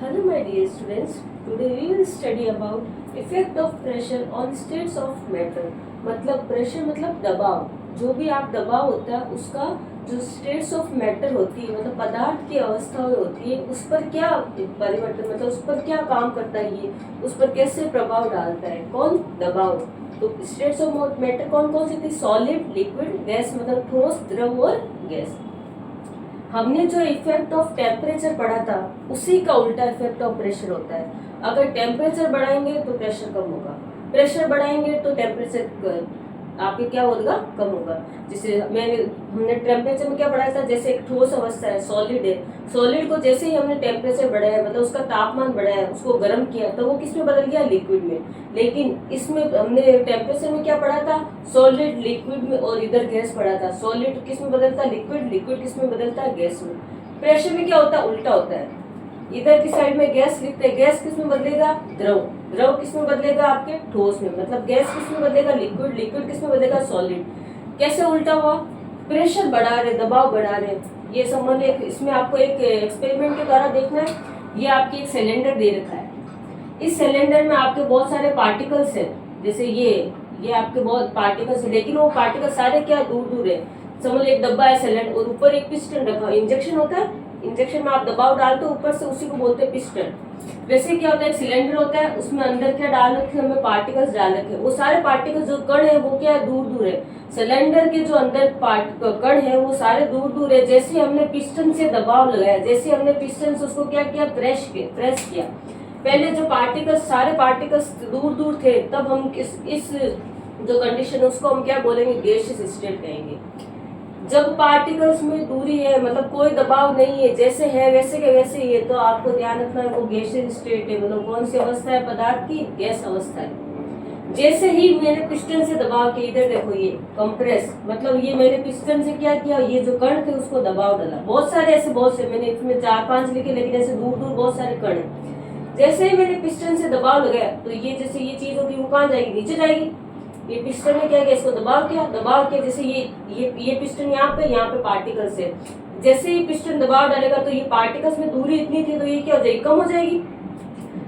Hello my dear students, today we will study about effect of pressure on states of matter। मतलब pressure मतलब दबाव, जो भी आप दबाव होता है उसका जो स्टेट्स ऑफ मैटर होती है मतलब पदार्थ की अवस्था होती है उस पर क्या परिवर्तन मतलब उस पर क्या काम करता है, ये उस पर कैसे प्रभाव डालता है, कौन? दबाव। तो स्टेट्स ऑफ मैटर कौन कौन सी थी? सॉलिड, लिक्विड, गैस मतलब ठोस, द्रव और गैस। हमने जो इफेक्ट ऑफ टेम्परेचर पढ़ा था उसी का उल्टा इफेक्ट ऑफ प्रेशर होता है। अगर टेम्परेचर बढ़ाएंगे तो प्रेशर कम होगा, प्रेशर बढ़ाएंगे तो टेम्परेचर आपके क्या होगा? कम होगा। जैसे हमने टेम्परेचर में क्या पढ़ा था, जैसे एक ठोस अवस्था है, सॉलिड है, सॉलिड को जैसे ही हमने टेम्परेचर बढ़ाया मतलब उसका तापमान बढ़ाया, उसको गर्म किया तो वो किस में बदल गया? लिक्विड में। लेकिन इसमें हमने टेम्परेचर में क्या पढ़ा था? सॉलिड, लिक्विड में, और इधर गैस पढ़ा था। सॉलिड किस में बदलता? लिक्विड, लिक्विड किस में बदलता? गैस में। प्रेशर में क्या होता है? उल्टा होता है। इधर की साइड में गैस लिखते हैं, गैस किस में बदलेगा? द्रव, द्रव किस में बदलेगा? आपके ठोस में। मतलब गैस किस में बदलेगा? लिक्विड, लिक्विड किस में बदलेगा? सॉलिड। कैसे उल्टा हुआ? प्रेशर बढ़ा रहे, दबाव बढ़ा रहे। ये संबंध इसमें आपको एक एक्सपेरिमेंट के द्वारा देखना है। ये आपकी एक सिलेंडर दे रखा है, इस सिलेंडर में आपके बहुत सारे पार्टिकल्स है। जैसे ये आपके बहुत पार्टिकल्स है, लेकिन वो पार्टिकल सारे क्या दूर दूर है। समझ एक डब्बा है सिलेंडर और ऊपर एक पिस्टन रखा, इंजेक्शन होता है, इंजेक्शन में आप दबाव डालते हो ऊपर से, उसी को बोलते हैं पिस्टन। वैसे क्या होता है, एक सिलेंडर होता है, उसमें अंदर क्या डाल रखे हैं? हमें पार्टिकल्स डाल रखे हैं। वो सारे पार्टिकल्स जो कण है वो क्या है? दूर दूर है। सिलेंडर के जो अंदर कण है वो सारे दूर दूर है। जैसे हमने पिस्टन से दबाव लगाया, जैसे हमने पिस्टन से उसको क्या किया? प्रेस किया। पहले जो पार्टिकल्स, सारे पार्टिकल्स दूर दूर थे, तब हम इस जो कंडीशन है उसको हम क्या बोलेंगे? गैसियस स्टेट कहेंगे। जब पार्टिकल्स में दूरी है मतलब कोई दबाव नहीं है, जैसे है वैसे के वैसे ही है, तो आपको ध्यान रखना है वो गैसियस स्टेट है। मतलब कौन सी अवस्था है पदार्थ की? गैस अवस्था है। जैसे ही मैंने पिस्टन से दबाव किया, इधर देखो ये कंप्रेस, मतलब ये मैंने पिस्टन से क्या किया? ये जो कण थे उसको दबाव डाला। बहुत सारे ऐसे, बहुत से मैंने इसमें 4-5 लिखे, लेकिन ऐसे दूर दूर बहुत सारे कण है। जैसे ही मैंने पिस्टन से दबाव लगाया तो ये जैसे ये चीज होगी वो कहाँ जाएगी? नीचे जाएगी। ये पिस्टन ने क्या किया? इसको दबाव किया। जैसे ये पिस्टन यहाँ पे पार्टिकल्स है। जैसे ही पिस्टन दबाव डालेगा तो ये पार्टिकल्स में दूरी इतनी थी तो ये क्या हो जाएगी? कम हो जाएगी।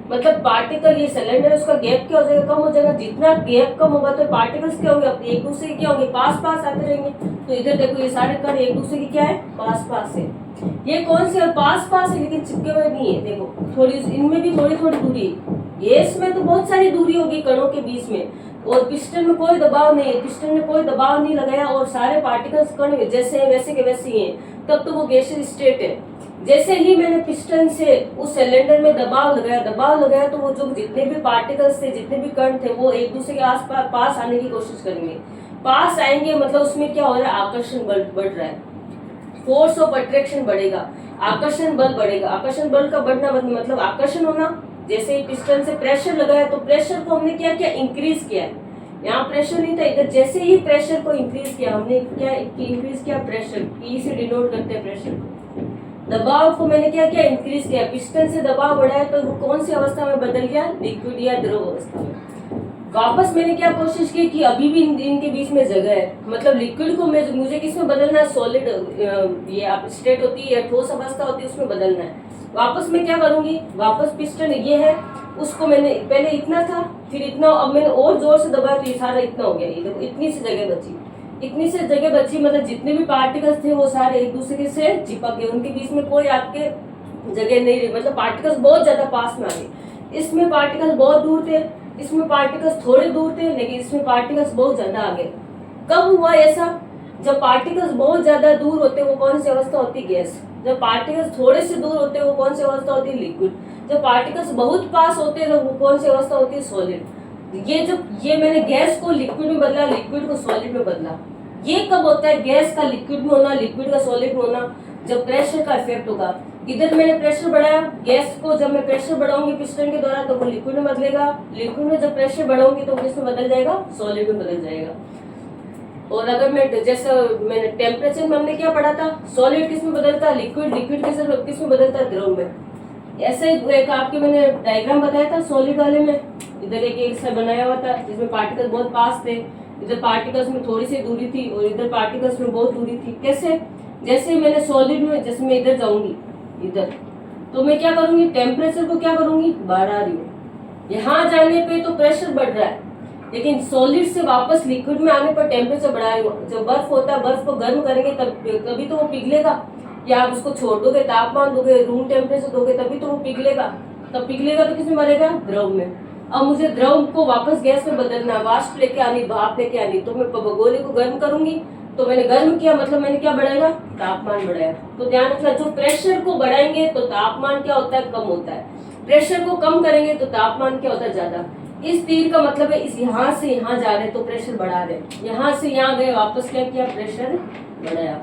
मतलब पार्टिकल, ये सिलेंडर, उसका गैप क्या हो जाएगा? कम हो जाएगा। जितना गैप कम होगा तो पार्टिकल्स क्या होंगे? एक दूसरे के क्या होंगे? पास पास आते रहेंगे। तो इधर देखो ये सारे कण एक दूसरे की क्या है? पास पास है। ये कौन से? पास पास है लेकिन चिपके हुए नहीं है। देखो थोड़ी इनमें भी थोड़ी थोड़ी दूरी है। गैस में तो बहुत सारी दूरी होगी कणों के बीच में, और पिस्टन में कोई दबाव नहीं है, पिस्टन ने कोई दबाव नहीं लगाया और सारे पार्टिकल्स कण जैसे है वैसे के वैसे ही हैं, तब तो वो गैसियस स्टेट है। जैसे ही मैंने पिस्टन से उस सिलेंडर में दबाव लगाया तो वो जो जितने भी पार्टिकल्स थे, जितने भी कण थे, वो एक दूसरे के आस पास आने की कोशिश करेंगे। पास आएंगे मतलब उसमें क्या हो रहा है? आकर्षण बल बढ़ रहा है, फोर्स ऑफ अट्रैक्शन बढ़ेगा, आकर्षण बल बढ़ेगा। आकर्षण बल का बढ़ना मतलब आकर्षण होना। जैसे ही पिस्टन से प्रेशर लगाया तो प्रेशर को हमने क्या किया? इंक्रीज किया। यहाँ प्रेशर नहीं था, इधर जैसे ही प्रेशर को इंक्रीज किया हमने, क्या इंक्रीज किया? प्रेशर, पी से डिनोट करते हैं प्रेशर को। दबाव को मैंने क्या किया? इंक्रीज किया। पिस्टन से दबाव बढ़ाया तो वो कौन सी अवस्था में बदल गया? लिक्विड या द्रव अवस्था में। वापस मैंने क्या कोशिश की कि अभी भी इनके बीच में जगह है, मतलब लिक्विड को मुझे किस में बदलना है? सॉलिड, ये आप स्टेट होती है, ठोस अवस्था होती है, उसमें बदलना है। वापस मैं क्या करूंगी? वापस पिस्टन ये है, उसको मैंने पहले इतना था, फिर इतना, अब मैंने और जोर से दबाया तो ये सारा इतना हो गया। ये देखो इतनी सी जगह बची, इतनी सी जगह बची, मतलब जितने भी पार्टिकल्स थे वो सारे एक दूसरे से चिपक गए, उनके बीच में कोई आपके जगह नहीं रही। मतलब पार्टिकल्स बहुत ज्यादा पास में आ गए। इसमें पार्टिकल्स बहुत दूर थे, इसमें पार्टिकल्स थोड़े दूर थे, लेकिन इसमें पार्टिकल्स बहुत ज्यादा आ गए। कब हुआ ऐसा? जब पार्टिकल्स बहुत ज्यादा दूर होते हैं वो कौन सी अवस्था होती है? गैस। जब पार्टिकल्स थोड़े से दूर होते हैं वो कौन सी अवस्था होती है? लिक्विड। जब पार्टिकल्स बहुत पास होते हैं तो वो कौन सी अवस्था होती है? सॉलिड। ये मैंने गैस को लिक्विड में बदला, लिक्विड को सॉलिड में बदला। ये कब होता है? गैस का लिक्विड में होना, लिक्विड का सॉलिड में होना, जब प्रेशर का इफेक्ट होगा। इधर मैंने प्रेशर बढ़ाया, गैस को जब मैं प्रेशर बढ़ाऊंगी पिस्टन के द्वारा तो वो लिक्विड में बदलेगा, लिक्विड में जब प्रेशर बढ़ाऊंगी तो किस में बदल जाएगा? सॉलिड में बदल जाएगा। और अगर मैं जैसे मैंने टेम्परेचर में हमने क्या पढ़ा था? सॉलिड किस में बदलता है? लिक्विड, लिक्विड किस में बदलता है? द्रव में। ऐसे एक आपके मैंने डायग्राम बताया था सॉलिड वाले में, इधर एक सा बनाया हुआ था जिसमें पार्टिकल बहुत पास थे, इधर पार्टिकल्स में थोड़ी सी दूरी थी और इधर पार्टिकल्स में बहुत दूरी थी। कैसे? जैसे मैंने सॉलिड में, जैसे मैं इधर जाऊंगी इधर, तो मैं क्या करूंगी, टेम्परेचर को क्या करूंगी, बढ़ा रही हूँ। यहाँ जाने पे तो प्रेशर बढ़ रहा है, लेकिन सॉलिड से वापस लिक्विड में आने पर टेम्परेचर बढ़ा रही हूँ। जब बर्फ होता है, बर्फ को गर्म करेंगे तभी तो वो पिघलेगा, या आप उसको छोड़ दोगे, तापमान दोगे, रूम टेम्परेचर दोगे, तभी तो वो पिघलेगा। तब पिघलेगा तो किसमें मरेगा, द्रव में। अब मुझे द्रव को वापस गैस में बदलना, वाष्प लेके आनी, भाप लेके आनी, तो मैं गोले को गर्म करूंगी। तो मैंने गर्म किया मतलब मैंने क्या बढ़ाएगा, तापमान बढ़ाया। तो ध्यान रखना, जो प्रेशर को बढ़ाएंगे तो तापमान क्या होता है, कम होता है। प्रेशर को कम करेंगे तो तापमान क्या होता है, ज्यादा। इस तीर का मतलब है इस यहाँ से यहाँ जा रहे तो प्रेशर बढ़ा रहे, यहाँ से यहाँ गए वापस क्या किया, प्रेशर बढ़ाया।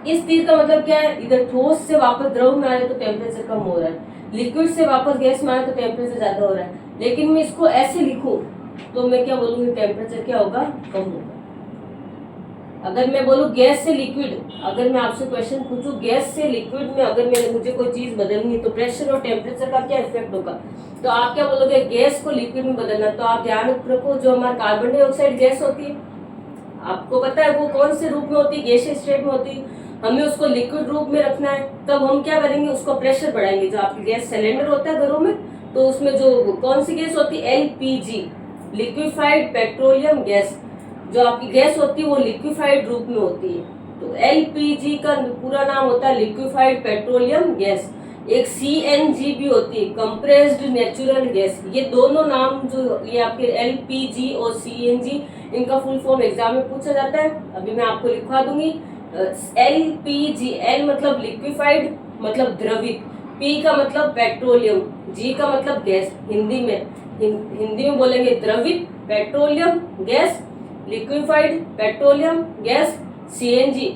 इस तीर का मतलब क्या है, इधर ठोस से वापस द्रव में आ रहे तो टेम्परेचर कम हो रहा है, लिक्विड से वापस गैस में आ रहे तो टेम्परेचर ज्यादा हो रहा है। लेकिन मैं इसको ऐसे लिखूं तो मैं क्या बोलूंगी, टेम्परेचर क्या होगा, कम होगा। अगर मैं बोलूं गैस से लिक्विड, अगर मैं आपसे क्वेश्चन पूछूं गैस से लिक्विड में अगर मुझे कोई चीज बदलनी है तो प्रेशर और टेम्परेचर का क्या इफेक्ट होगा, तो आप क्या बोलोगे, गैस को लिक्विड में बदलना। तो आप ध्यान रखो, जो हमारा कार्बन डाइऑक्साइड गैस होती है, आपको पता है वो कौन से रूप में होती है, गैसीय स्टेट में होती है। हमें उसको लिक्विड रूप में रखना है, तब हम क्या करेंगे, उसको प्रेशर बढ़ाएंगे। जो आपकी गैस सिलेंडर होता है घरों में, तो उसमें जो कौन सी गैस होती है, एलपीजी, लिक्विफाइड पेट्रोलियम गैस। जो आपकी गैस होती है वो लिक्विफाइड रूप में होती है। तो एलपीजी का पूरा नाम होता है लिक्विफाइड पेट्रोलियम गैस। एक सीएनजी भी होती है, कंप्रेस्ड नेचुरल गैस। ये दोनों नाम जो ये आपके एलपीजी और सीएनजी, इनका फुल फॉर्म एग्जाम में पूछा जाता है। अभी मैं आपको लिखवा दूंगी। एलपीजी, एल मतलब लिक्विफाइड मतलब द्रवित, पी का मतलब पेट्रोलियम, जी का मतलब गैस। हिंदी में बोलेंगे द्रवित petroleum gas, liquefied petroleum gas, CNG.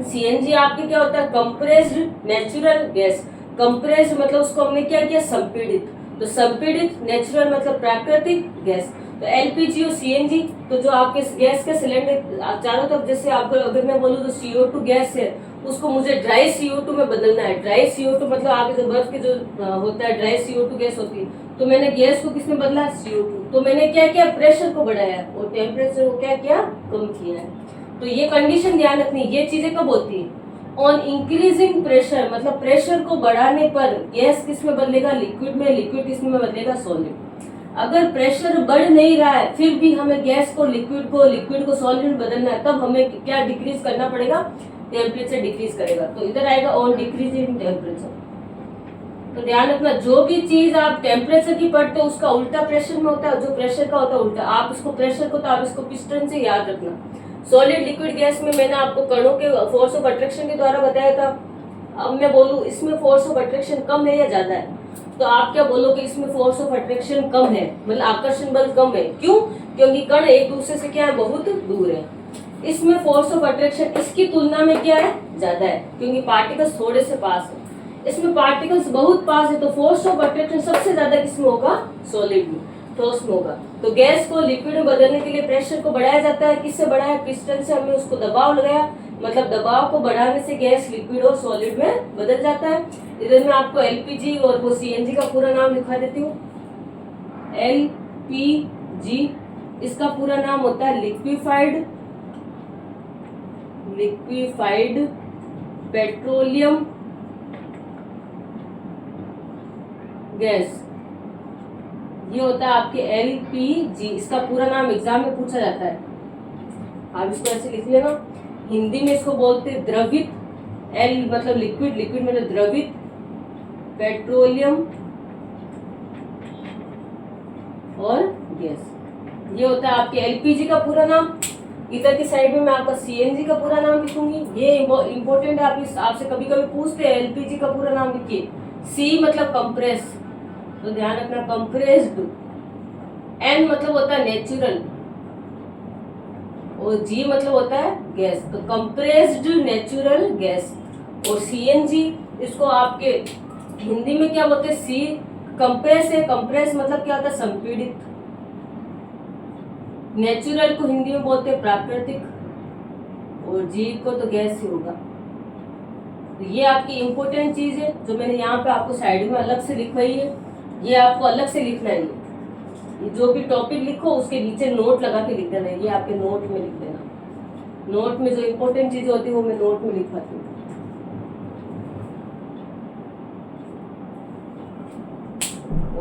CNG आपके क्या होता है, कंप्रेस्ड नेचुरल गैस। कंप्रेस्ड मतलब उसको हमने क्या किया, संपीड़ित। तो संपीड़ित, नेचुरल मतलब प्राकृतिक गैस। तो एलपीजी और सीएनजी, तो जो आपके गैस के सिलेंडर चारों तरफ, जैसे आपको अगर मैं बोलूँ तो CO2 गैस है, उसको मुझे ड्राई CO2 में बदलना है। ड्राई CO2 मतलब आगे जो बर्फ के जो होता है, ड्राई CO2 गैस होती है। तो मैंने गैस को किसमें बदला, CO2। तो मैंने क्या किया, प्रेशर को बढ़ाया और टेम्परेचर को क्या किया, कम किया है। तो ये कंडीशन ध्यान रखनी। ये चीजें कब होती है, ऑन इंक्रीजिंग प्रेशर, मतलब प्रेशर को बढ़ाने पर गैस किस में बदलेगा, लिक्विड में, लिक्विड किस में बदलेगा, सॉलिड। अगर प्रेशर बढ़ नहीं रहा है फिर भी हमें गैस को लिक्विड को सॉलिड में बदलना है, तब हमें क्या डिक्रीज करना पड़ेगा, टेम्परेचर डिक्रीज करेगा। तो इधर आएगा ऑन डिक्रीजिंग टेम्परेचर। तो ध्यान रखना, जो भी चीज आप टेम्परेचर की पढ़ते हो उसका उल्टा प्रेशर में होता है, जो प्रेशर का होता है उल्टा। आप इसको प्रेशर को, तो आप इसको पिस्टन से याद रखना। सॉलिड लिक्विड गैस में मैंने आपको कणों के फोर्स ऑफ अट्रैक्शन के द्वारा बताया था। अब मैं बोलूं इसमें फोर्स ऑफ अट्रैक्शन कम है या ज्यादा है, तो आप क्या बोलोगे, इसमें फोर्स ऑफ अट्रैक्शन कम है, मतलब आकर्षण बल कम है। क्यों, क्योंकि कण एक दूसरे से क्या है, बहुत दूर है। इसमें फोर्स ऑफ अट्रैक्शन इसकी तुलना में क्या है, ज्यादा है, क्योंकि पार्टिकल्स थोड़े से पास है। इसमें पार्टिकल्स बहुत पास है, तो फोर्स ऑफ अट्रैक्शन सबसे ज्यादा किसमें होगा, सॉलिड में, ठोस में होगा। तो गैस को लिक्विड में बदलने के लिए प्रेशर को बढ़ाया जाता है। किससे बढ़ाया, पिस्टन से। हमने उसको दबाव लगाया, मतलब दबाव को बढ़ाने से गैस लिक्विड और सॉलिड में बदल जाता है। इधर मैं आपको एलपीजी और वो सीएनजी का पूरा नाम लिखा देती हूँ। एलपीजी, इसका पूरा नाम होता है लिक्विफाइड पेट्रोलियम गैस। ये होता है आपके एलपीजी, इसका पूरा नाम एग्जाम में पूछा जाता है। आप इसको ऐसे लिख लेना। हिंदी में इसको बोलते हैं द्रवित, एल मतलब लिक्विड, लिक्विड मतलब द्रवित पेट्रोलियम और गैस। ये होता है आपके एलपीजी का पूरा नाम। इधर की साइड में मैं आपका सीएनजी का पूरा नाम लिखूंगी। ये इंपॉर्टेंट है, आपसे कभी कभी पूछते हैं एलपीजी का पूरा नाम लिखिए। सी मतलब कंप्रेस, तो ध्यान रखना, कंप्रेस्ड। एन मतलब होता है नेचुरल और जी मतलब होता है गैस, तो कंप्रेस्ड नेचुरल गैस। और सीएनजी, इसको आपके हिंदी में क्या बोलते हैं, सी कंप्रेस है। कंप्रेस मतलब क्या होता है, संपीड़ित। नेचुरल को हिंदी में बोलते हैं प्राकृतिक, और जी को तो गैस ही होगा। तो ये आपकी इंपॉर्टेंट चीज है जो मैंने यहाँ पे आपको साइड में अलग से लिखवाई है। ये आपको अलग से लिखना है। ये जो भी टॉपिक लिखो उसके नीचे नोट लगा के लिख देना। ये आपके नोट में लिख देना। नोट में जो इंपॉर्टेंट चीजें होती है वो मैं नोट में लिखवाती हूँ।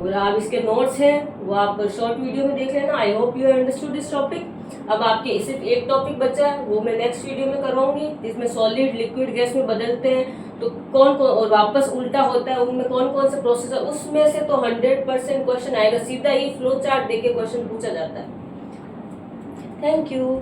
और आप इसके नोट्स हैं वो आप शॉर्ट वीडियो में देख लेना। I hope you understood this topic. अब आपके सिर्फ एक टॉपिक बचा है, वो मैं नेक्स्ट वीडियो में करवाऊंगी, जिसमें सॉलिड लिक्विड गैस में बदलते हैं तो कौन कौन और वापस उल्टा होता है, उनमें कौन कौन से प्रोसेस है। उसमें से तो 100% क्वेश्चन आएगा, सीधा ही फ्लो चार्ट देके क्वेश्चन पूछा जाता है। Thank you.